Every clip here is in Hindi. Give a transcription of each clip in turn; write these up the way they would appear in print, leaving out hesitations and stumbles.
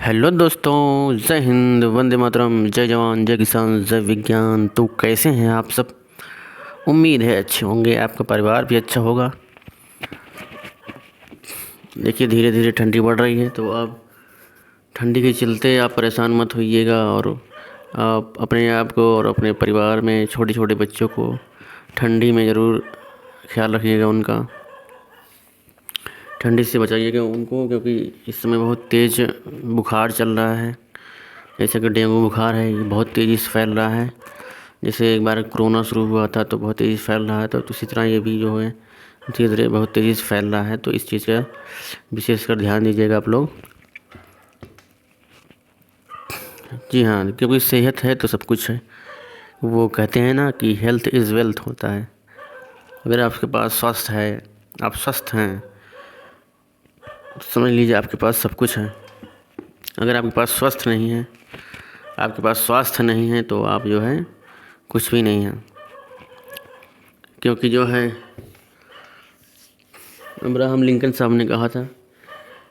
हेलो दोस्तों, जय हिंद, वंदे मातरम, जय जवान, जय किसान, जय विज्ञान। तो कैसे हैं आप सब? उम्मीद है अच्छे होंगे, आपका परिवार भी अच्छा होगा। देखिए धीरे धीरे ठंडी बढ़ रही है, तो आप ठंडी के चलते आप परेशान मत होइएगा। और आप अपने आप को और अपने परिवार में छोटे छोटे बच्चों को ठंडी में ज़रूर ख्याल रखिएगा उनका। ठंडी से बचाइएगा उनको, क्योंकि इस समय बहुत तेज़ बुखार चल रहा है। जैसे कि डेंगू बुखार है, ये बहुत तेज़ी से फैल रहा है। जैसे एक बार कोरोना शुरू हुआ था तो बहुत तेज़ी से फैल रहा है, तो इसी तरह ये भी जो है धीरे धीरे बहुत तेज़ी से फैल रहा है। तो इस चीज़ का विशेषकर ध्यान दीजिएगा आप लोग। जी हाँ, क्योंकि सेहत है तो सब कुछ है। वो कहते हैं ना कि हेल्थ इज़ वेल्थ होता है। अगर आपके पास स्वास्थ्य है, आप स्वस्थ हैं, तो समझ लीजिए आपके पास सब कुछ है। अगर आपके पास स्वस्थ नहीं है, आपके पास स्वास्थ्य नहीं है, तो आप जो है कुछ भी नहीं हैं। क्योंकि जो है अब्राहम लिंकन साहब ने कहा था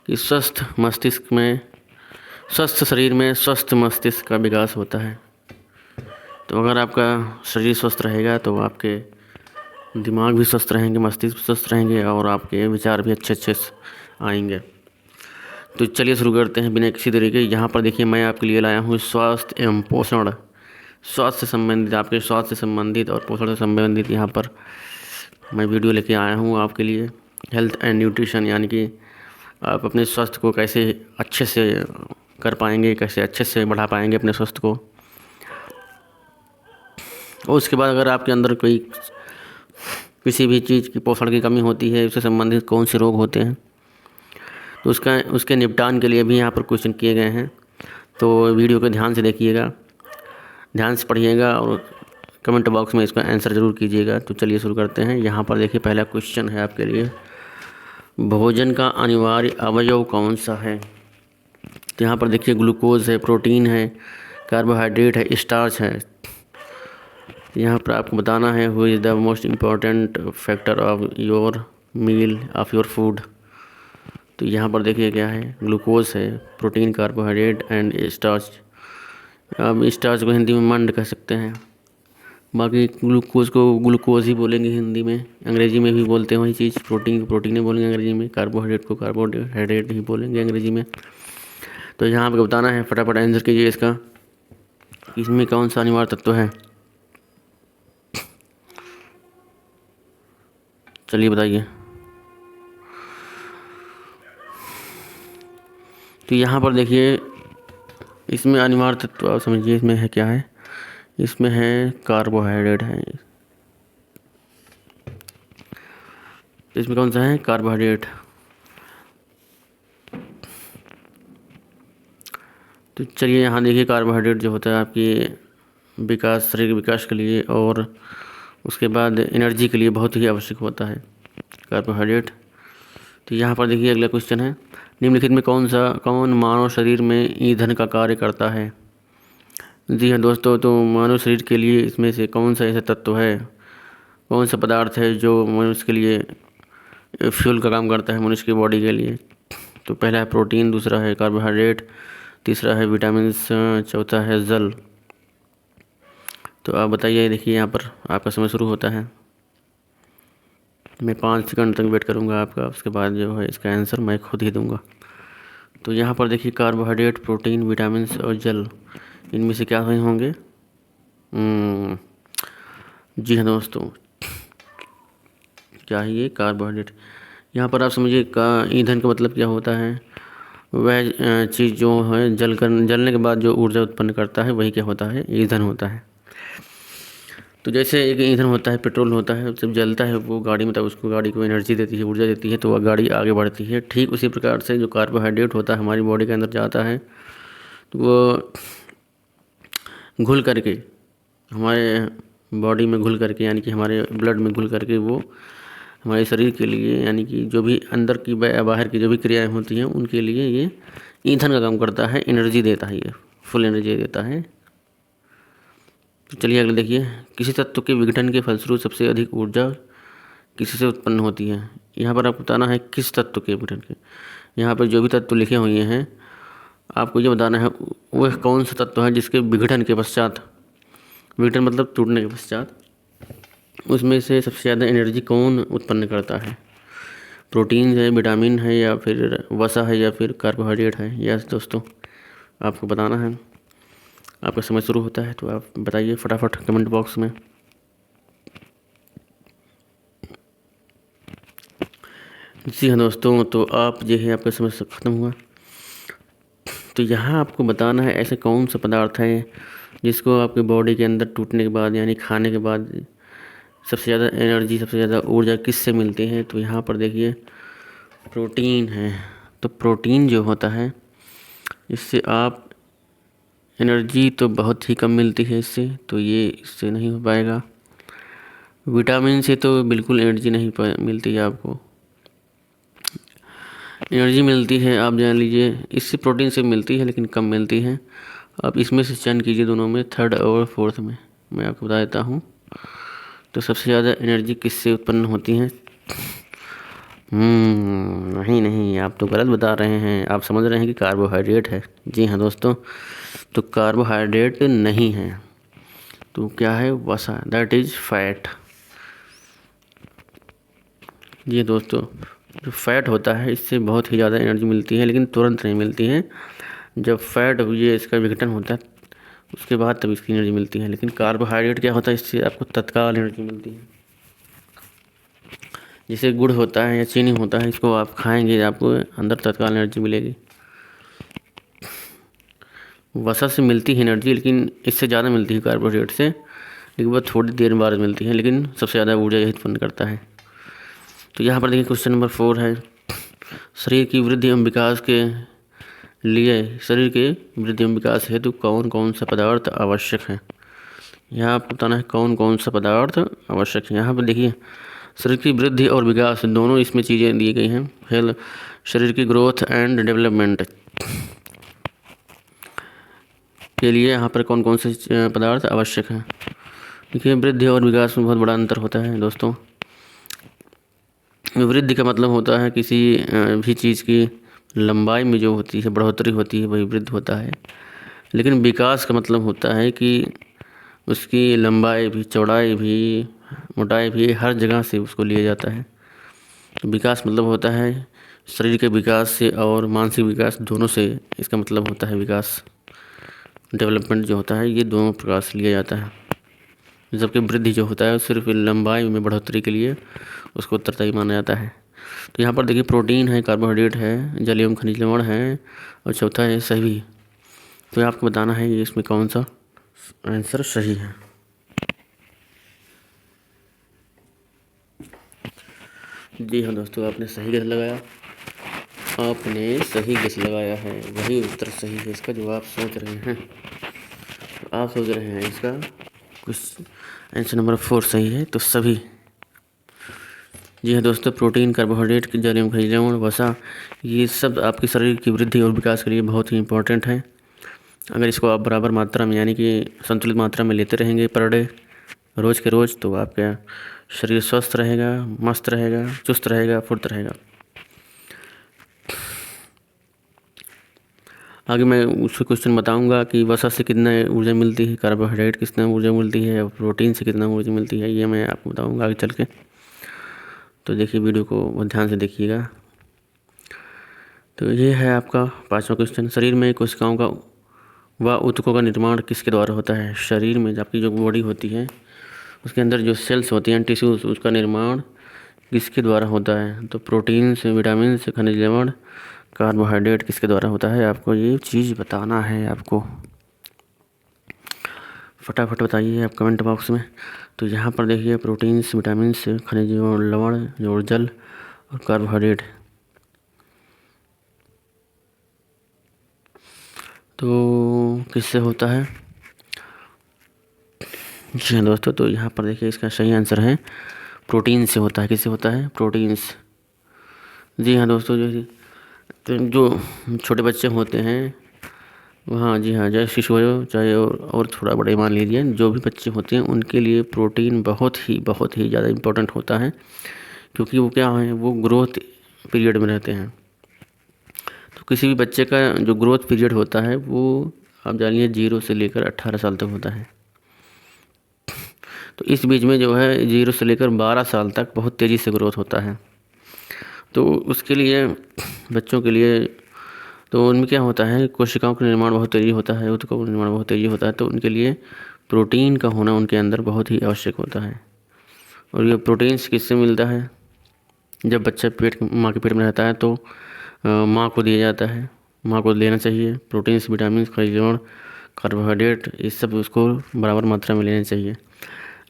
कि स्वस्थ शरीर में स्वस्थ मस्तिष्क का विकास होता है। तो अगर आपका शरीर स्वस्थ रहेगा तो आपके दिमाग भी स्वस्थ रहेंगे, मस्तिष्क भी स्वस्थ रहेंगे और आपके विचार भी अच्छे अच्छे आएंगे। तो चलिए शुरू करते हैं बिना किसी तरीके। यहाँ पर देखिए मैं आपके लिए लाया हूँ स्वास्थ्य एवं पोषण। स्वास्थ्य से संबंधित, आपके स्वास्थ्य से संबंधित और पोषण से संबंधित यहाँ पर मैं वीडियो लेके आया हूँ आपके लिए। हेल्थ एंड न्यूट्रिशन, यानी कि आप अपने स्वास्थ्य को कैसे अच्छे से कर पाएंगे, कैसे अच्छे से बढ़ा पाएंगे अपने स्वास्थ्य को। और उसके बाद अगर आपके अंदर कोई किसी भी चीज़ की पोषण की कमी होती है, उससे संबंधित कौन से रोग होते हैं, तो उसके निपटान के लिए भी यहाँ पर क्वेश्चन किए गए हैं। तो वीडियो को ध्यान से देखिएगा, ध्यान से पढ़िएगा और कमेंट बॉक्स में इसका आंसर ज़रूर कीजिएगा। तो चलिए शुरू करते हैं। यहाँ पर देखिए पहला क्वेश्चन है आपके लिए, भोजन का अनिवार्य अवयव कौन सा है? तो यहाँ पर देखिए ग्लूकोज है, प्रोटीन है, कार्बोहाइड्रेट है, स्टार्च है। यहाँ पर आपको बताना है who is the most important factor of your meal of your food. तो यहाँ पर देखिए क्या है, ग्लूकोज है, प्रोटीन, कार्बोहाइड्रेट एंड स्टार्च। अब स्टार्च को हिंदी में मंड कह सकते हैं, बाकी ग्लूकोज को ग्लूकोज ही बोलेंगे हिंदी में। अंग्रेजी में भी बोलते हैं वही चीज़, प्रोटीन को प्रोटीन ही बोलेंगे अंग्रेजी में, कार्बोहाइड्रेट को कार्बोहाइड्रेट ही बोलेंगे अंग्रेजी में। तो यहाँ आपको बताना है, फटाफट आंसर कीजिए इसका, इसमें कौन सा अनिवार्य तत्व है। चलिए बताइए। तो यहाँ पर देखिए इसमें अनिवार्य तत्व आप समझिए इसमें है क्या है, इसमें है कार्बोहाइड्रेट है। तो इसमें कौन सा है, कार्बोहाइड्रेट। तो चलिए यहाँ देखिए कार्बोहाइड्रेट जो होता है आपकी विकास, शरीर के विकास के लिए और उसके बाद एनर्जी के लिए बहुत ही आवश्यक होता है कार्बोहाइड्रेट। तो यहाँ पर देखिए अगला क्वेश्चन है, निम्नलिखित में कौन मानव शरीर में ईंधन का कार्य करता है? जी हाँ दोस्तों, तो मानव शरीर के लिए इसमें से कौन सा ऐसा तत्व है, कौन सा पदार्थ है जो मनुष्य के लिए फ्यूल का काम करता है, मनुष्य की बॉडी के लिए? तो पहला है प्रोटीन, दूसरा है कार्बोहाइड्रेट, तीसरा है विटामिन, चौथा है जल। तो आप बताइए। देखिए यहाँ पर आपका समय शुरू होता है, मैं 5 सेकंड तक वेट करूँगा आपका, उसके बाद जो है इसका आंसर मैं खुद ही दूंगा। तो यहाँ पर देखिए कार्बोहाइड्रेट, प्रोटीन, विटामिन और जल, इनमें से क्या सही होंगे? जी हाँ दोस्तों, क्या है ये, कार्बोहाइड्रेट। यहाँ पर आप समझिए का ईंधन का मतलब क्या होता है, वह चीज़ जो है जलने के बाद जो ऊर्जा उत्पन्न करता है वही क्या होता है, ईंधन होता है। तो जैसे एक ईंधन होता है, पेट्रोल होता है, जब जलता है वो गाड़ी में, तब उसको गाड़ी को एनर्जी देती है, ऊर्जा देती है, तो वह गाड़ी आगे बढ़ती है। ठीक उसी प्रकार से जो कार्बोहाइड्रेट होता है हमारी बॉडी के अंदर जाता है, तो वो घुल करके हमारे बॉडी में घुल करके, यानी कि हमारे ब्लड में घुल करके वो हमारे शरीर के लिए, यानी कि जो भी अंदर की बाहर की जो भी क्रियाएं होती हैं उनके लिए ये ईंधन का काम करता है, एनर्जी देता है, ये फुल एनर्जी देता है। तो चलिए अगले देखिए, किसी तत्व के विघटन के फलस्वरूप सबसे अधिक ऊर्जा किसी से उत्पन्न होती है? यहाँ पर आपको बताना है किस तत्व के विघटन के। यहाँ पर जो भी तत्व लिखे हुए हैं आपको ये बताना है वह कौन सा तत्व है जिसके विघटन के पश्चात, विघटन मतलब टूटने के पश्चात, उसमें से सबसे ज़्यादा एनर्जी कौन उत्पन्न करता है। प्रोटीन है, विटामिन है, या फिर वसा है, या फिर कार्बोहाइड्रेट है। यस दोस्तों, आपको बताना है। आपका समय शुरू होता है तो आप बताइए फटाफट कमेंट बॉक्स में। जी हाँ दोस्तों, तो आप जो है आपका समय ख़त्म हुआ। तो यहाँ आपको बताना है ऐसे कौन सा पदार्थ है जिसको आपकी बॉडी के अंदर टूटने के बाद यानी खाने के बाद सबसे ज़्यादा एनर्जी, सबसे ज़्यादा ऊर्जा किससे मिलती है। तो यहाँ पर देखिए प्रोटीन है। तो प्रोटीन जो होता है इससे आप एनर्जी तो बहुत ही कम मिलती है इससे, तो ये इससे नहीं हो पाएगा। विटामिन से तो बिल्कुल एनर्जी नहीं मिलती है आपको। एनर्जी मिलती है आप जान लीजिए, इससे प्रोटीन से मिलती है लेकिन कम मिलती है। आप इसमें से चयन कीजिए दोनों में, थर्ड और फोर्थ में। मैं आपको बता देता हूँ। तो सबसे ज़्यादा एनर्जी किससे उत्पन्न होती है। नहीं नहीं, आप तो गलत बता रहे हैं। आप समझ रहे हैं कि कार्बोहाइड्रेट है। जी हाँ दोस्तों, तो कार्बोहाइड्रेट नहीं है। तो क्या है, वसा, दैट इज़ फैट। जी दोस्तों, जो फैट होता है इससे बहुत ही ज़्यादा एनर्जी मिलती है लेकिन तुरंत नहीं मिलती है। जब फैट ये इसका विघटन होता है उसके बाद तब इसकी एनर्जी मिलती है। लेकिन कार्बोहाइड्रेट क्या होता है, इससे आपको तत्काल एनर्जी मिलती है। जैसे गुड़ होता है या चीनी होता है, इसको आप खाएंगे आपको अंदर तत्काल एनर्जी मिलेगी। वसा से मिलती है एनर्जी लेकिन इससे ज़्यादा मिलती है कार्बोहाइड्रेट से, लेकिन वह थोड़ी देर बाद मिलती है, लेकिन सबसे ज़्यादा ऊर्जा यही उत्पन्न करता है। तो यहाँ पर देखिए क्वेश्चन नंबर 4 है, शरीर की वृद्धि एवं विकास के लिए, शरीर के वृद्धि एवं विकास हेतु कौन कौन सा पदार्थ आवश्यक है। यहाँ आपको बताना है कौन कौन सा पदार्थ आवश्यक है। यहाँ पर देखिए शरीर की वृद्धि और विकास दोनों इसमें चीज़ें दी गई हैं। हेल्थ, शरीर की ग्रोथ एंड डेवलपमेंट के लिए यहाँ पर कौन कौन से पदार्थ आवश्यक हैं। देखिए वृद्धि और विकास में बहुत बड़ा अंतर होता है दोस्तों। वृद्धि का मतलब होता है किसी भी चीज़ की लंबाई में जो होती है, बढ़ोतरी होती है, वही वृद्धि होता है। लेकिन विकास का मतलब होता है कि उसकी लंबाई भी, चौड़ाई भी, मोटाई भी, हर जगह से उसको लिया जाता है। तो विकास मतलब होता है शरीर के विकास से और मानसिक विकास दोनों से इसका मतलब होता है विकास। डेवलपमेंट जो होता है ये दोनों प्रकार से लिया जाता है। जबकि वृद्धि जो होता है सिर्फ लंबाई में बढ़ोतरी के लिए उसको उत्तरदायी माना जाता है। तो यहाँ पर देखिए प्रोटीन है, कार्बोहाइड्रेट है, जल एवं खनिज लवण है, और चौथा है सभी। तो आपको बताना है ये इसमें कौन सा आंसर सही है। जी हाँ दोस्तों, आपने सही गेस लगाया। आपने सही गेस लगाया है, वही उत्तर सही है इसका जो आप सोच रहे हैं। तो आप सोच रहे हैं इसका कुछ आंसर नंबर 4 सही है, तो सभी। जी हाँ दोस्तों, प्रोटीन, कार्बोहाइड्रेट, जल एवं खनिज लवण, वसा, ये सब आपके शरीर की वृद्धि और विकास के लिए बहुत ही इंपॉर्टेंट है। अगर इसको आप बराबर मात्रा में यानी कि संतुलित मात्रा में लेते रहेंगे पर डे, रोज़ के रोज़, तो आपका शरीर स्वस्थ रहेगा, मस्त रहेगा, चुस्त रहेगा, फुर्त रहेगा। आगे मैं उससे क्वेश्चन बताऊंगा कि वसा से कितना ऊर्जा मिलती है, कार्बोहाइड्रेट कितना ऊर्जा मिलती है, और प्रोटीन से कितना ऊर्जा मिलती है, ये मैं आपको बताऊंगा आगे चल के। तो देखिए वीडियो को बहुत ध्यान से देखिएगा। तो ये है आपका 5वां क्वेश्चन, शरीर में कोशिकाओं का व ऊतकों का निर्माण किसके द्वारा होता है। शरीर में आपकी जो बॉडी होती है उसके अंदर जो सेल्स होती हैं, टिश्यूज, उसका निर्माण किसके द्वारा होता है। तो प्रोटीन से, विटामिन से, खनिज लवण, कार्बोहाइड्रेट किसके द्वारा होता है, आपको ये चीज़ बताना है। आपको फटाफट बताइए आप कमेंट बॉक्स में। तो यहाँ पर देखिए प्रोटीन से, विटामिन से, खनिज लवण और जल और कार्बोहाइड्रेट। तो किससे होता है। जी हाँ दोस्तों, तो यहाँ पर देखिए इसका सही आंसर है प्रोटीन से होता है। किससे होता है, प्रोटीन से। जी हाँ दोस्तों, जो छोटे बच्चे होते हैं, हाँ जी हाँ, चाहे शिशु हो चाहे और थोड़ा बड़े मान लीजिए, जो भी बच्चे होते हैं उनके लिए प्रोटीन बहुत ही ज़्यादा इम्पोर्टेंट होता है। क्योंकि वो क्या है, वो ग्रोथ पीरियड में रहते हैं। तो किसी भी बच्चे का जो ग्रोथ पीरियड होता है वो आप जानिए 0 से लेकर 18 साल तक होता है। तो इस बीच में जो है 0 से लेकर 12 साल तक बहुत तेज़ी से ग्रोथ होता है। तो उसके लिए बच्चों के लिए तो उनमें क्या होता है, कोशिकाओं का निर्माण बहुत तेज़ी होता है, ऊतकों का निर्माण बहुत तेज़ी होता है। तो उनके लिए प्रोटीन का होना उनके अंदर बहुत ही आवश्यक होता है। और ये प्रोटीन्स किससे मिलता है? जब बच्चा माँ के पेट में रहता है तो माँ को दिया जाता है, माँ को लेना चाहिए। प्रोटीन्स, विटामिन, खनिज लवण, कार्बोहाइड्रेट, ये सब उसको बराबर मात्रा में लेना चाहिए।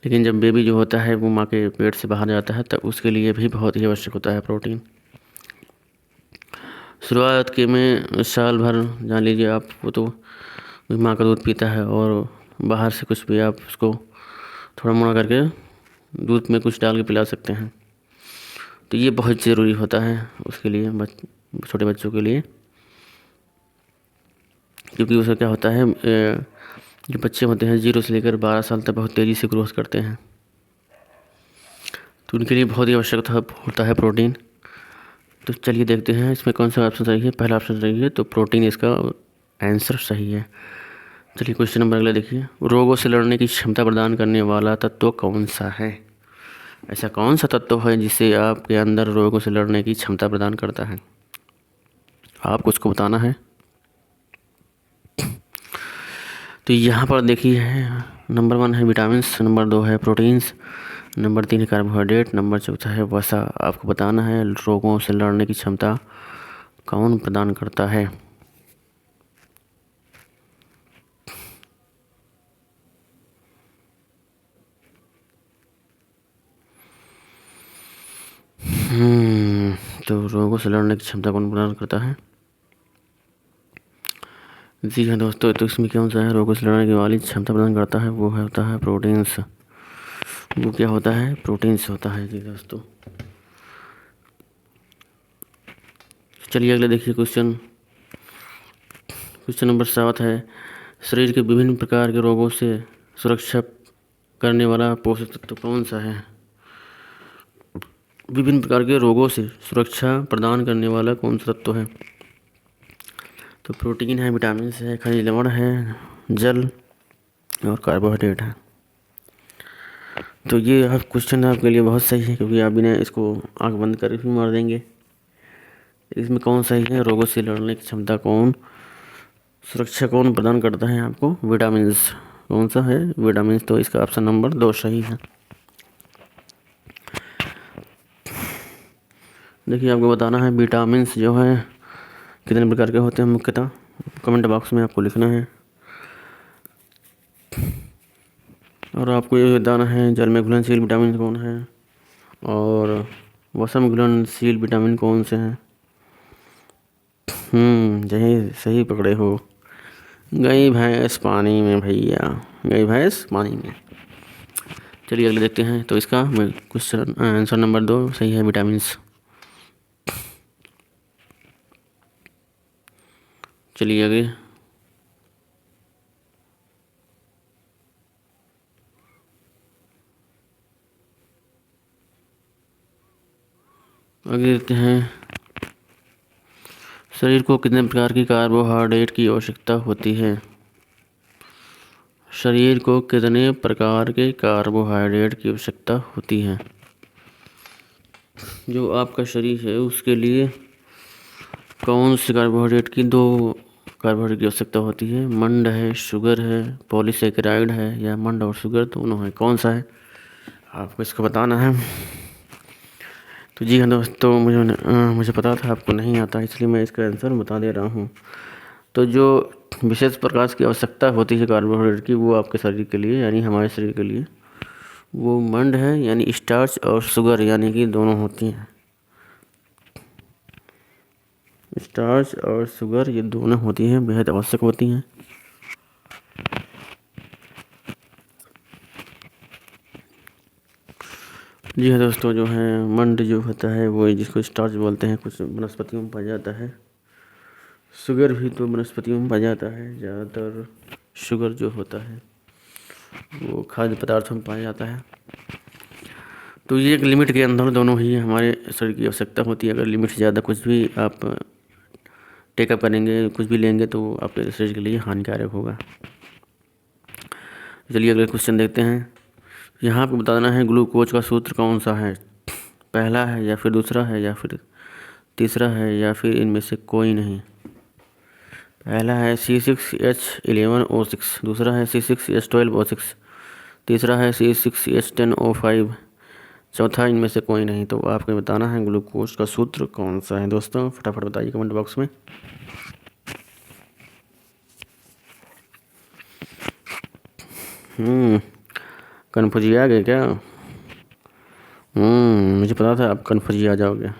लेकिन जब बेबी जो होता है वो माँ के पेट से बाहर जाता है तब उसके लिए भी बहुत ही आवश्यक होता है प्रोटीन। शुरुआत के में साल भर जान लीजिए आप, वो तो माँ का दूध पीता है और बाहर से कुछ भी आप उसको थोड़ा मोड़ा करके दूध में कुछ डाल के पिला सकते हैं। तो ये बहुत ज़रूरी होता है उसके लिए, छोटे बच्चों के लिए। क्योंकि उसका क्या होता है, जो बच्चे होते हैं 0 से लेकर 12 साल तक बहुत तेज़ी से ग्रोथ करते हैं। तो उनके लिए बहुत ही आवश्यक होता है प्रोटीन। तो चलिए देखते हैं इसमें कौन सा ऑप्शन सही है। पहला ऑप्शन सही है, तो प्रोटीन इसका आंसर सही है। चलिए क्वेश्चन नंबर अगला देखिए। रोगों से लड़ने की क्षमता प्रदान करने वाला तत्व कौन सा है? ऐसा कौन सा तत्व है जिससे आपके अंदर रोगों से लड़ने की क्षमता प्रदान करता है? आपको उसको बताना है। तो यहाँ पर देखिए है, नंबर 1 है विटामिन्स, नंबर 2 है प्रोटीन्स, नंबर 3 है कार्बोहाइड्रेट, नंबर 4 है वसा। आपको बताना है रोगों से लड़ने की क्षमता कौन प्रदान करता है। तो रोगों से लड़ने की क्षमता कौन प्रदान करता है? जी हाँ दोस्तों, तो इसमें कौन सा है रोगों से लड़ने की वाली क्षमता प्रदान करता है? वो होता है प्रोटीन्स। वो क्या होता है? प्रोटीन्स होता है जी दोस्तों। चलिए अगले देखिए क्वेश्चन नंबर 7 है। शरीर के विभिन्न प्रकार के रोगों से सुरक्षा करने वाला पोषक तत्व कौन सा है? विभिन्न प्रकार के रोगों से सुरक्षा प्रदान करने वाला कौन सा तत्व है? तो प्रोटीन है, विटामिन है, खनिज लवण है, जल और कार्बोहाइड्रेट है। तो ये आप क्वेश्चन आपके लिए बहुत सही है, क्योंकि आप बिना इसको आंख बंद कर भी मार देंगे। इसमें कौन सही है? रोगों से लड़ने की क्षमता सुरक्षा कौन प्रदान करता है आपको? विटामिन्स। कौन सा है? विटामिन्स। तो इसका ऑप्शन नंबर 2 सही है। देखिए आपको बताना है विटामिन्स जो है कितने प्रकार के होते हैं मुख्यतः। कमेंट बॉक्स में आपको लिखना है। और आपको ये बताना है जल में घुलनशील विटामिन कौन है और वसा में घुलनशील विटामिन कौन से हैं। सही पकड़े हो। गई भैंस पानी में भैया, गई भैंस पानी में। चलिए अगले देखते हैं। तो इसका क्वेश्चन आंसर नंबर 2 सही है, विटामिन्स। चलिए आगे देखते हैं। शरीर को कितने प्रकार की कार्बोहाइड्रेट की आवश्यकता होती है? शरीर को कितने प्रकार के कार्बोहाइड्रेट की आवश्यकता होती है? जो आपका शरीर है उसके लिए कौन से कार्बोहाइड्रेट की 2 कार्बोहाइड्रेट की आवश्यकता होती है? मंड है, शुगर है, पॉलीसेकेराइड है, या मंड और शुगर दोनों है? कौन सा है? आपको इसको बताना है। तो जी हाँ दोस्तों, मुझे पता था आपको नहीं आता, इसलिए मैं इसका आंसर बता दे रहा हूँ। तो जो विशेष प्रकार की आवश्यकता होती है कार्बोहाइड्रेट की, वो आपके शरीर के लिए यानी हमारे शरीर के लिए वो मंड है, यानी स्टार्च, और शुगर यानी कि दोनों होती हैं। स्टार्च और शुगर ये दोनों होती हैं, बेहद आवश्यक होती हैं। जी हाँ दोस्तों, जो है मंड जो होता है वो जिसको स्टार्च बोलते हैं, कुछ वनस्पतियों में पाया जाता है। शुगर भी तो वनस्पतियों में पाया जाता है। ज़्यादातर शुगर जो होता है वो खाद्य पदार्थों में पाया जाता है। तो ये एक लिमिट के अंदर दोनों ही हमारे शरीर की आवश्यकता होती है। अगर लिमिट से ज़्यादा कुछ भी आप टेकअप करेंगे, कुछ भी लेंगे तो आपके शरीर के लिए हानिकारक होगा। चलिए अगले क्वेश्चन देखते हैं। यहाँ पे बताना है ग्लूकोज का सूत्र कौन सा है, पहला है या फिर दूसरा है या फिर तीसरा है या फिर इनमें से कोई नहीं। पहला है C6H11O6, दूसरा है C6H12O6, तीसरा है C6H10O5, चौथा इनमें से कोई नहीं। तो आपको बताना है ग्लूकोज का सूत्र कौन सा है। दोस्तों फटाफट बताइए कमेंट बॉक्स में। कन्फ्यूज आ गए क्या? मुझे पता था आप कन्फ्यूज आ जाओगे।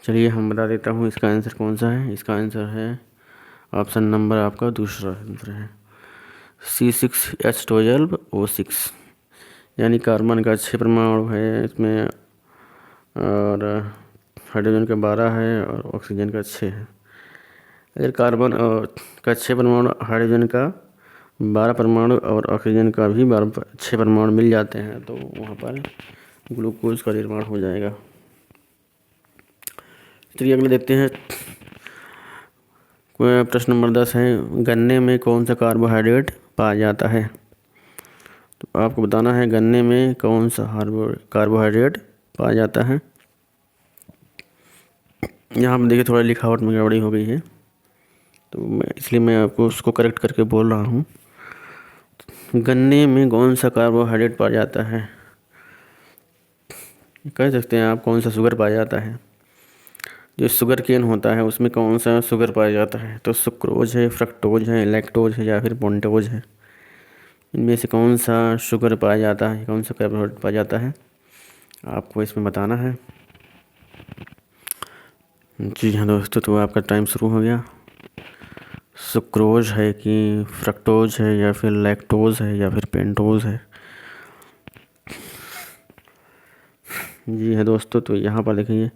चलिए हम बता देता हूँ इसका आंसर कौन सा है। इसका आंसर है ऑप्शन नंबर आपका दूसरा आंसर है C6H12O6, यानी कार्बन का 6 परमाणु है इसमें और हाइड्रोजन का 12 है और ऑक्सीजन का 6 है। अगर कार्बन और का 6 परमाणु, हाइड्रोजन का 12 परमाणु और ऑक्सीजन का भी 6 परमाणु मिल जाते हैं तो वहाँ पर ग्लूकोज का निर्माण हो जाएगा। चलिए अगले देखते हैं। प्रश्न नंबर 10 है, गन्ने में कौन सा कार्बोहाइड्रेट पाया जाता है। तो आपको बताना है गन्ने में कौन सा कार्बोहाइड्रेट पाया जाता है। यहाँ पर देखिए थोड़ा लिखावट में गड़बड़ी हो गई है तो इसलिए मैं आपको उसको करेक्ट करके बोल रहा हूँ। गन्ने में कौन सा कार्बोहाइड्रेट पाया जाता है, कह सकते हैं आप कौन सा शुगर पाया जाता है। जो शुगर केन होता है उसमें कौन सा शुगर पाया जाता है, तो सुक्रोज है, फ्रक्टोज है, लैक्टोज है या फिर पोन्टोज है। इनमें से कौन सा शुगर पाया जाता है, कौन सा कार्बोहाइड्रेट पाया जाता है, आपको इसमें बताना है। जी हाँ दोस्तों, तो आपका टाइम शुरू हो गया। सुक्रोज है कि फ्रक्टोज है या फिर लैक्टोज है या फिर पेंटोज है। जी हाँ दोस्तों, तो यहाँ पर देखिए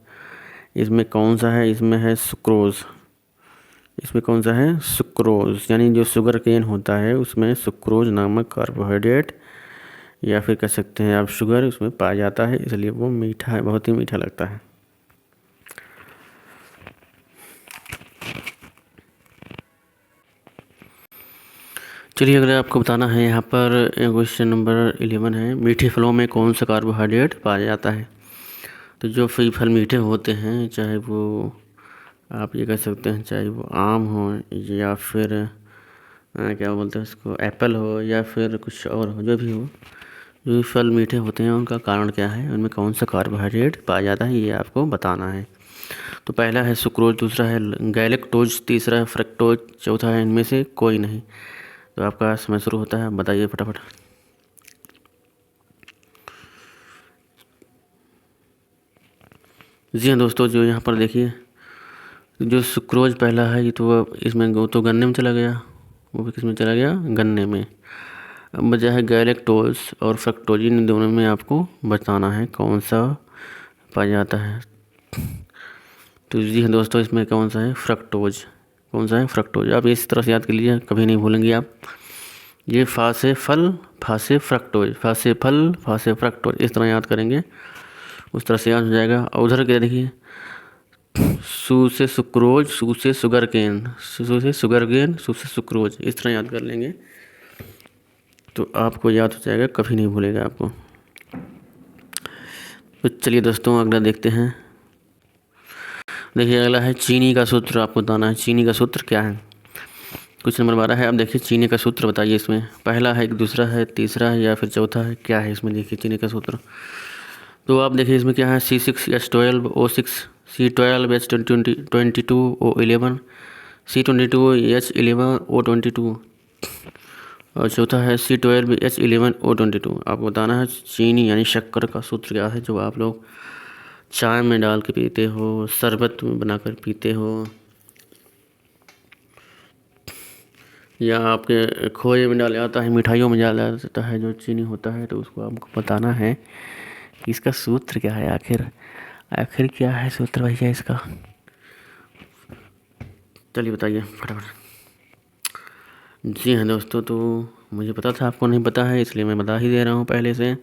इसमें कौन सा है, इसमें है सुक्रोज। इसमें कौन सा है, सुक्रोज, यानी जो शुगर केन होता है उसमें सुक्रोज नामक कार्बोहाइड्रेट या फिर कह सकते हैं आप शुगर उसमें पाया जाता है, इसलिए वो मीठा है, बहुत ही मीठा लगता है। चलिए अगर आपको बताना है यहाँ पर क्वेश्चन नंबर 11 है, मीठे फलों में कौन सा कार्बोहाइड्रेट पाया जाता है। तो जो फल मीठे होते हैं, चाहे वो आप ये कह सकते हैं चाहे वो आम हो या फिर क्या बोलते हैं उसको एप्पल हो या फिर कुछ और हो, जो भी हो, जो भी फल मीठे होते हैं उनका कारण क्या है, उनमें कौन सा कार्बोहाइड्रेट पाया जाता है, ये आपको बताना है। तो पहला है सुक्रोज, दूसरा है गैलेक्टोज, तीसरा है फ्रक्टोज, चौथा है इनमें से कोई नहीं। तो आपका समय शुरू होता है, बताइए फटाफट। जी हाँ दोस्तों, जो यहाँ पर देखिए जो सुक्रोज पहला है ये तो इसमें वो तो गन्ने में चला गया, वो भी किस में चला गया, गन्ने में। अब बचा है गैलेक्टोज और फ्रक्टोज, इन दोनों में आपको बताना है कौन सा पाया जाता है। तो जी हाँ दोस्तों, इसमें कौन सा है, फ्रक्टोज। कौन सा है, फ्रक्टोज। आप इस तरह से याद कर लीजिए, कभी नहीं भूलेंगे आप। ये फा से फल, फा से फ्रक्टोज, फा से फल, फा से फ्रक्टोज, इस तरह याद करेंगे, उस तरह से याद हो जाएगा। और उधर क्या देखिए, सू से सुक्रोज, सू से शुगर केन, सू से शुगर केन, सू से सुक्रोज, इस तरह याद कर लेंगे तो आपको याद हो जाएगा, कभी नहीं भूलेगा आपको। तो चलिए दोस्तों अगला देखते हैं। देखिए अगला है चीनी का सूत्र, आपको बताना है चीनी का सूत्र क्या है। क्वेश्चन नंबर 12 है। अब देखिए चीनी का सूत्र बताइए, इसमें पहला है, दूसरा है, तीसरा है या फिर चौथा है, क्या है इसमें, देखिए चीनी का सूत्र। तो आप देखिए इसमें क्या है, C6H12O6, C12H22O11, C22H11O22 और चौथा है C12H11O22। आपको बताना है चीनी यानी शक्कर का सूत्र क्या है, जो आप लोग चाय में डाल के पीते हो, शरबत में बनाकर पीते हो, या आपके खोए में डाला जाता है, मिठाइयों में डाला जाता है जो चीनी होता है, तो उसको आपको बताना है कि इसका सूत्र क्या है, आखिर क्या है सूत्र भैया इसका। चलिए बताइए फटाफट। जी हाँ दोस्तों, तो मुझे पता था आपको नहीं पता है, इसलिए मैं बता ही दे रहा हूँ पहले से।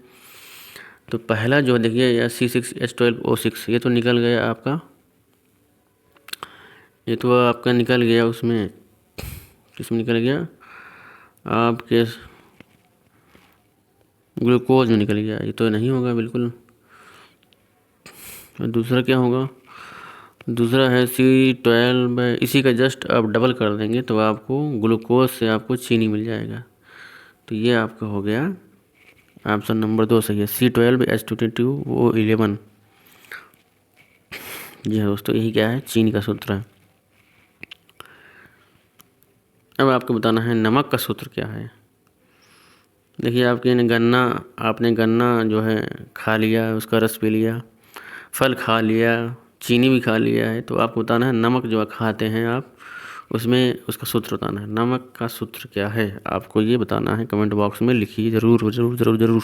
तो पहला जो देखिए या C6H12O6 ये तो निकल गया आपका, ये तो आपका निकल गया उसमें, किसमें निकल गया आपके ग्लूकोज में निकल गया। ये तो नहीं होगा बिल्कुल। दूसरा क्या होगा, दूसरा है C12, इसी का जस्ट आप डबल कर देंगे तो आपको ग्लूकोज से आपको चीनी मिल जाएगा। तो ये आपका हो गया ऑप्शन नंबर 2 सही है, C12H22O11। जी हाँ दोस्तों, यही क्या है, चीनी का सूत्र है। अब आपको बताना है नमक का सूत्र क्या है। देखिए आपने गन्ना जो है खा लिया, उसका रस पी लिया, फल खा लिया, चीनी भी खा लिया है, तो आपको बताना है नमक जो खाते हैं आप, उसमें उसका सूत्र बताना है। नमक का सूत्र क्या है आपको ये बताना है, कमेंट बॉक्स में लिखिए ज़रूर ज़रूर ज़रूर ज़रूर।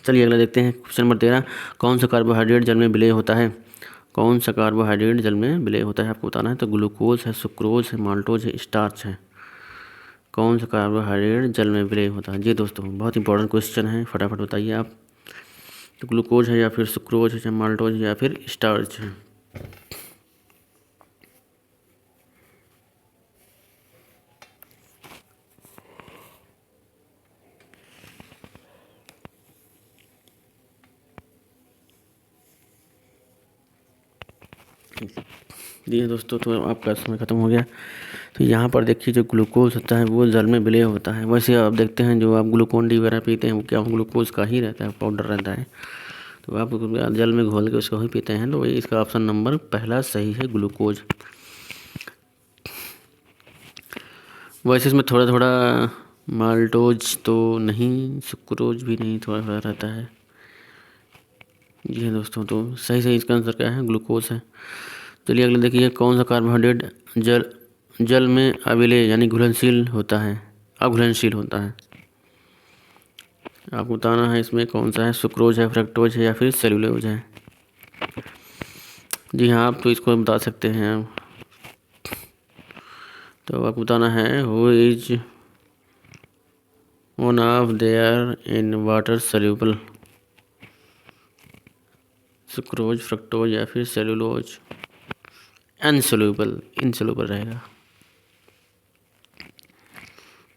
चलिए अगला देखते हैं, क्वेश्चन नंबर 13, कौन सा कार्बोहाइड्रेट जल में विलय होता है। कौन सा कार्बोहाइड्रेट जल में विलय होता है आपको बताना है। तो ग्लूकोज है, सुक्रोज है, माल्टोज है, स्टार्च है। कौन सा कार्बोहाइड्रेट जल में विलय होता है। जी दोस्तों, बहुत इंपॉर्टेंट क्वेश्चन है, फटाफट बताइए आप। तो ग्लूकोज है या फिर सुक्रोज है या माल्टोज या फिर स्टार्च है। जी दोस्तों, तो आपका समय ख़त्म हो गया। तो यहाँ पर देखिए जो ग्लूकोज होता है वो जल में विलय होता है। वैसे आप देखते हैं जो आप ग्लूकोन डी वगैरह पीते हैं वो क्या ग्लूकोज का ही रहता है, पाउडर रहता है, तो आप जल में घोल के उसको ही पीते हैं। तो वही इसका ऑप्शन नंबर पहला सही है, ग्लूकोज। वैसे इसमें थोड़ा थोड़ा माल्टोज तो नहीं, सुक्रोज भी नहीं, थोड़ा थोड़ा रहता है। जी हाँ दोस्तों, तो सही सही इसका आंसर क्या है, ग्लूकोज है। चलिए अगला देखिए, कौन सा कार्बोहाइड्रेट जल में अविलेय यानी घुलनशील होता है, अघुलनशील होता है। आपको बताना है इसमें कौन सा है, सुक्रोज है, फ्रक्टोज है या फिर सेलुलोज है। जी हाँ, आप तो इसको बता सकते हैं। तो आपको बताना है who is one of their in water soluble, sucrose, fructose या फिर सेलुलोज। इनसोल्यूबल रहेगा।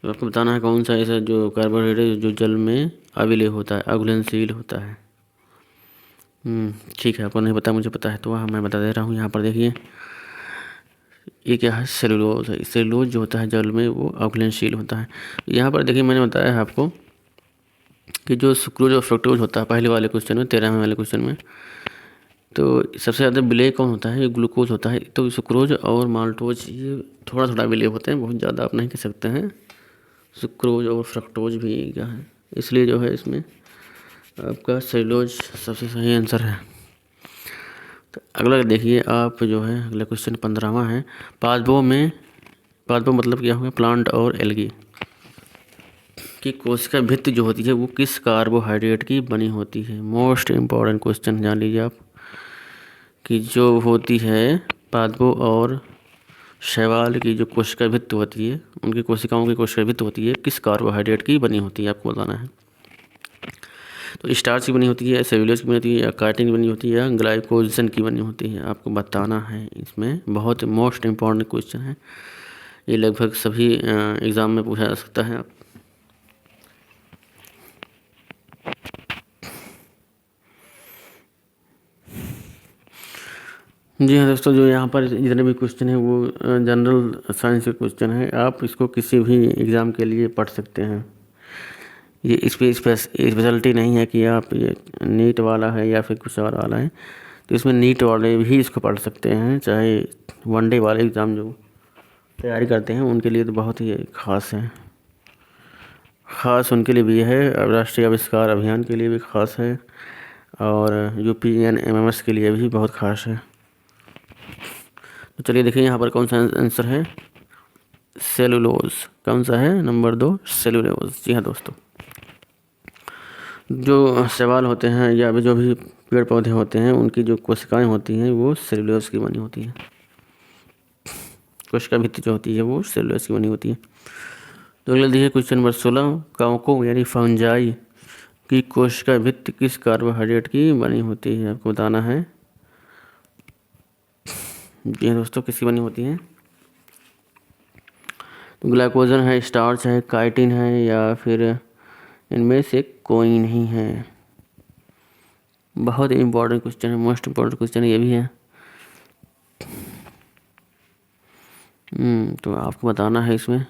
तो आपको बताना है कौन सा ऐसा जो कार्बोहाइड्रेट जो जल में अविलेय होता है, अघुलनशील होता है। ठीक है, आपको नहीं पता, मुझे पता है, तो वह मैं बता दे रहा हूँ। यहाँ पर देखिए ये क्या है, सेलुलोज है। सेलुलोज जो होता है जल में वो अघुलनशील होता है। यहाँ पर देखिए मैंने बताया है आपको कि जो सुक्रोज और फ्रक्टोज होता है पहले वाले क्वेश्चन में, 13वें वाले क्वेश्चन में, तो सबसे ज़्यादा विलय कौन होता है, ये ग्लूकोज होता है। तो सुक्रोज और माल्टोज ये थोड़ा थोड़ा विलय होते हैं, बहुत ज़्यादा आप नहीं कह सकते हैं। सुक्रोज और फ्रक्टोज भी क्या है, इसलिए जो है इसमें आपका सेलुलोज सबसे सही आंसर है। तो अगला देखिए आप जो है, अगला क्वेश्चन 15वां है, पादपों मतलब क्या होगा, प्लांट और एल्गी की कोशिका भित्ति जो होती है वो किस कार्बोहाइड्रेट की बनी होती है। मोस्ट इम्पॉर्टेंट क्वेश्चन जान लीजिए आप, कि जो होती है पादपों और शैवाल की जो कोशिका भित्ति होती है, उनकी कोशिकाओं की कोशिका भित्ति होती है किस कार्बोहाइड्रेट की बनी होती है, आपको बताना है। तो स्टार्च की बनी होती है, सेल्यूलोज की बनी होती है, या काइटिन की बनी होती है, या ग्लाइकोजन की बनी होती है, आपको बताना है। इसमें बहुत मोस्ट इम्पॉर्टेंट क्वेश्चन है, ये लगभग सभी एग्ज़ाम में पूछा जा सकता है। आप जी हाँ दोस्तों, जो यहाँ पर जितने भी क्वेश्चन हैं वो जनरल साइंस के क्वेश्चन है। आप इसको किसी भी एग्ज़ाम के लिए पढ़ सकते हैं। ये इस पर स्पेशलिटी नहीं है कि आप ये नीट वाला है या फिर कुछ और वाला है, तो इसमें नीट वाले भी इसको पढ़ सकते हैं। चाहे वनडे वाले एग्ज़ाम जो तैयारी करते हैं उनके लिए तो बहुत ही ख़ास है, ख़ास उनके लिए भी है। राष्ट्रीय आविष्कार अभियान के लिए भी ख़ास है, और UPNMMS के लिए भी बहुत ख़ास है। तो चलिए देखिए यहाँ पर कौन सा आंसर है, सेलुलोज। कौन सा है, नंबर 2 सेलुलोज। जी हाँ दोस्तों, जो शैवाल होते हैं या भी जो भी पेड़ पौधे होते हैं उनकी जो कोशिकाएं होती हैं वो सेलुलोज की बनी होती हैं। कोशिका भित्ति जो होती है वो सेलुलोज की बनी होती है। तो अगला देखिए क्वेश्चन नंबर 16, काउको यानी फंजाई कि कोशिका भित्ति किस कार्बोहाइड्रेट की बनी होती है, आपको बताना है। जी हाँ दोस्तों, किसकी बनी होती है? तो ग्लाइकोजन है, स्टार्च है, काइटिन है, या फिर इनमें से कोई नहीं है। बहुत इंपॉर्टेंट क्वेश्चन है, मोस्ट इम्पॉर्टेंट क्वेश्चन ये भी है। तो आपको बताना है इसमें।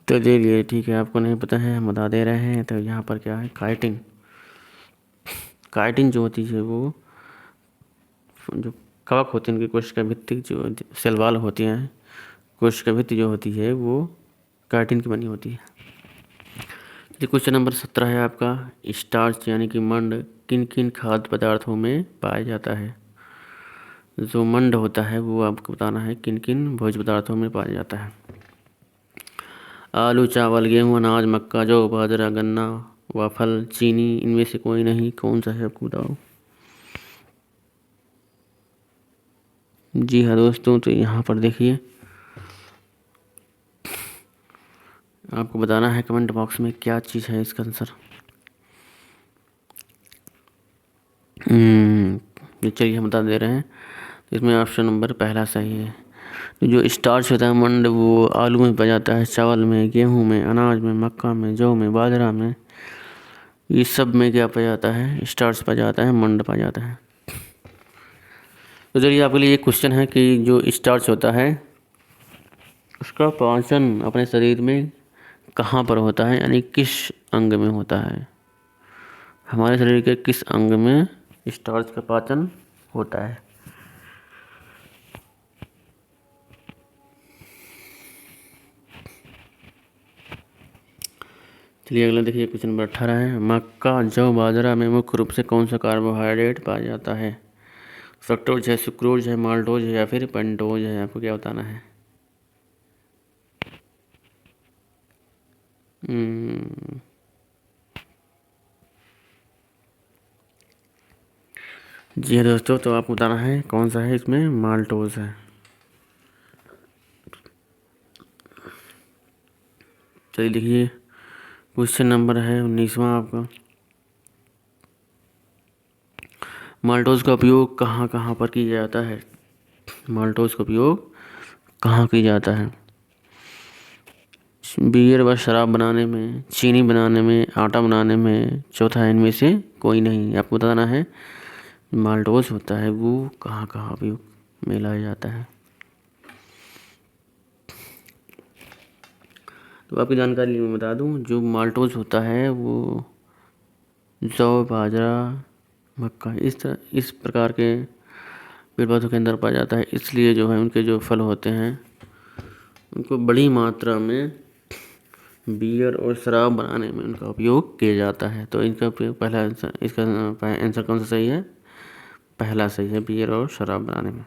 तो चलिए ठीक है, आपको नहीं पता है, हम बता दे रहे हैं। तो यहाँ पर क्या है, काइटिन। काइटिन जो होती है वो जो कवक होती है उनकी कोशिका भित्ति, जो सेल वॉल होती हैं, कोशिका भित्ति जो होती है वो काइटिन की बनी होती है। ये क्वेश्चन नंबर 17 है आपका। स्टार्च यानी कि मंड किन किन खाद्य पदार्थों में पाया जाता है? जो मंड होता है वो आपको बताना है किन किन भोज्य पदार्थों में पाया जाता है। आलू, चावल, गेहूँ, अनाज, मक्का, जौ, बाजरा, गन्ना, वाफल, चीनी, इनमें से कोई नहीं। कौन सा है आपको बताओ। जी हाँ दोस्तों, तो यहाँ पर देखिए, आपको बताना है कमेंट बॉक्स में क्या चीज़ है इसका आंसर। ये चलिए हम बता दे रहे हैं। तो इसमें ऑप्शन नंबर पहला सही है। तो जो स्टार्च होता है मंड, वो आलू में पाया जाता है, चावल में, गेहूं में, अनाज में, मक्का में, जौ में, बाजरा में, इस सब में क्या पाया जाता है? स्टार्च पाया जाता है, मंड पाया जाता है। तो चलिए आपके लिए एक क्वेश्चन है कि जो स्टार्च होता है उसका पाचन अपने शरीर में कहाँ पर होता है, यानी किस अंग में होता है? हमारे शरीर के किस अंग में स्टार्च का पाचन होता है? चलिए अगला देखिए, क्वेश्चन नंबर 18 है। मक्का, जौ, बाजरा में मुख्य रूप से कौन सा कार्बोहाइड्रेट पाया जाता है? फ्रक्टोज है, सुक्रोज है, माल्टोज है, या फिर पेंटोज है? आपको क्या बताना है? जी हाँ दोस्तों, तो आपको बताना है कौन सा है इसमें? माल्टोज है। चलिए देखिए, क्वेश्चन नंबर है 19वां आपका। माल्टोज का उपयोग कहाँ कहाँ पर किया जाता है? माल्टोज का उपयोग कहाँ किया जाता है? बियर व शराब बनाने में, चीनी बनाने में, आटा बनाने में, चौथा है इनमें से कोई नहीं। आपको बताना है माल्टोज होता है वो कहाँ कहाँ उपयोग में लाया जाता है। तो आपकी जानकारी मैं बता दूं, जो माल्टोज होता है वो जौ, बाजरा, मक्का, इस प्रकार के पेड़ पौधों के अंदर पाया जाता है। इसलिए जो है उनके जो फल होते हैं उनको बड़ी मात्रा में बियर और शराब बनाने में उनका उपयोग किया जाता है। तो इनका उपयोग पहला आंसर, इसका आंसर कौन सा सही है? पहला सही है, बियर और शराब बनाने में।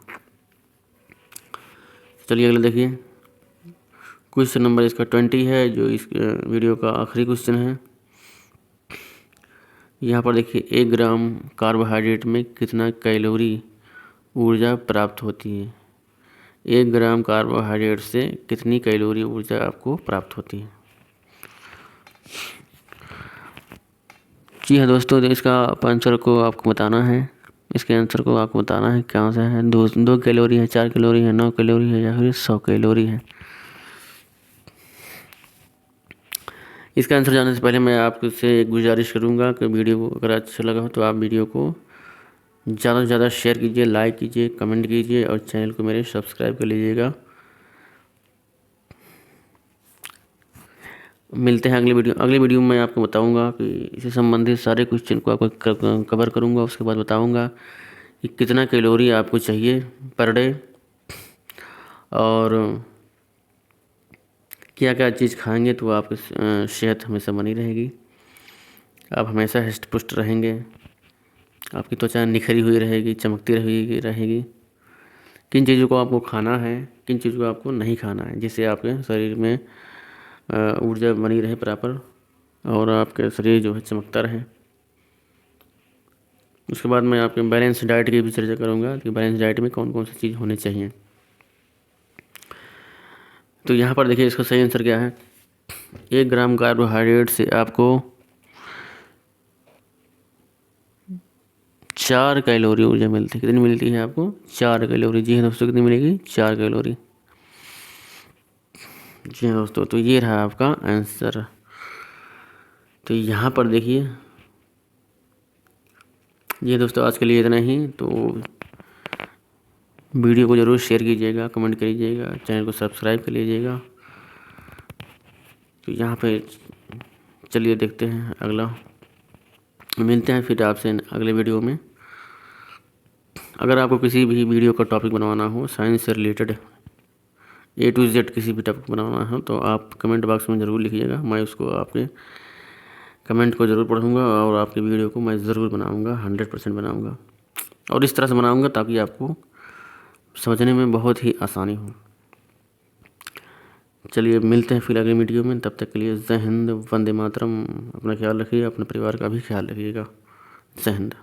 चलिए अगला देखिए, क्वेश्चन नंबर इसका 20 है, जो इस वीडियो का आखिरी क्वेश्चन है। यहाँ पर देखिए, 1 ग्राम कार्बोहाइड्रेट में कितना कैलोरी ऊर्जा प्राप्त होती है? 1 ग्राम कार्बोहाइड्रेट से कितनी कैलोरी ऊर्जा आपको प्राप्त होती है? जी हाँ दोस्तों, तो इसका आंसर को आपको बताना है। इसके आंसर को आपको बताना है कौन सा है। 2 कैलोरी है, 4 कैलोरी है, 9 कैलोरी है, या फिर 100 कैलोरी है? इसका आंसर जानने से पहले मैं आपसे एक गुजारिश करूंगा कि वीडियो अगर अच्छा लगा हो तो आप वीडियो को ज़्यादा से ज़्यादा शेयर कीजिए, लाइक कीजिए, कमेंट कीजिए और चैनल को मेरे सब्सक्राइब कर लीजिएगा। मिलते हैं अगली वीडियो में। मैं आपको बताऊंगा कि इससे संबंधित सारे क्वेश्चन को आपको कवर करूंगा। उसके बाद बताऊंगा कि कितना कैलोरी आपको चाहिए पर डे और क्या क्या चीज़ खाएंगे तो आपकी सेहत हमेशा बनी रहेगी, आप हमेशा हष्ट पुष्ट रहेंगे, आपकी त्वचा निखरी हुई रहेगी, चमकती रहेगी। किन चीज़ों को आपको खाना है, किन चीज़ों को आपको नहीं खाना है, जिससे आपके शरीर में ऊर्जा बनी रहे प्रॉपर और आपके शरीर जो है चमकता रहे। उसके बाद मैं आपके बैलेंस डाइट की भी चर्चा करूँगा कि बैलेंस डाइट में कौन कौन सी चीज़ होनी चाहिए। तो यहाँ पर देखिए, इसका सही आंसर क्या है? 1 ग्राम कार्बोहाइड्रेट से आपको 4 कैलोरी ऊर्जा मिलती है। कितनी मिलती है आपको? 4 कैलोरी। जी हाँ दोस्तों, कितनी मिलेगी? 4 कैलोरी। जी हाँ दोस्तों, तो ये रहा आपका आंसर। तो यहाँ पर देखिए, ये दोस्तों आज के लिए इतना ही। तो वीडियो को ज़रूर शेयर कीजिएगा, कमेंट करिएगा, चैनल को सब्सक्राइब कर लीजिएगा। तो यहाँ पे चलिए देखते हैं अगला, मिलते हैं फिर आपसे अगले वीडियो में। अगर आपको किसी भी वीडियो का टॉपिक बनवाना हो, साइंस से रिलेटेड A to Z किसी भी टॉपिक बनाना हो, तो आप कमेंट बॉक्स में ज़रूर लिखिएगा। मैं उसको आपके कमेंट को ज़रूर पढ़ूँगा और आपकी वीडियो को मैं ज़रूर बनाऊँगा, 100% बनाऊँगा। और इस तरह से बनाऊँगा ताकि आपको समझने में बहुत ही आसानी हो। चलिए मिलते हैं फिर अगले वीडियो में। तब तक के लिए जय हिंद, वंदे मातरम। अपना ख्याल रखिए, अपने परिवार का भी ख्याल रखिएगा। जय हिंद।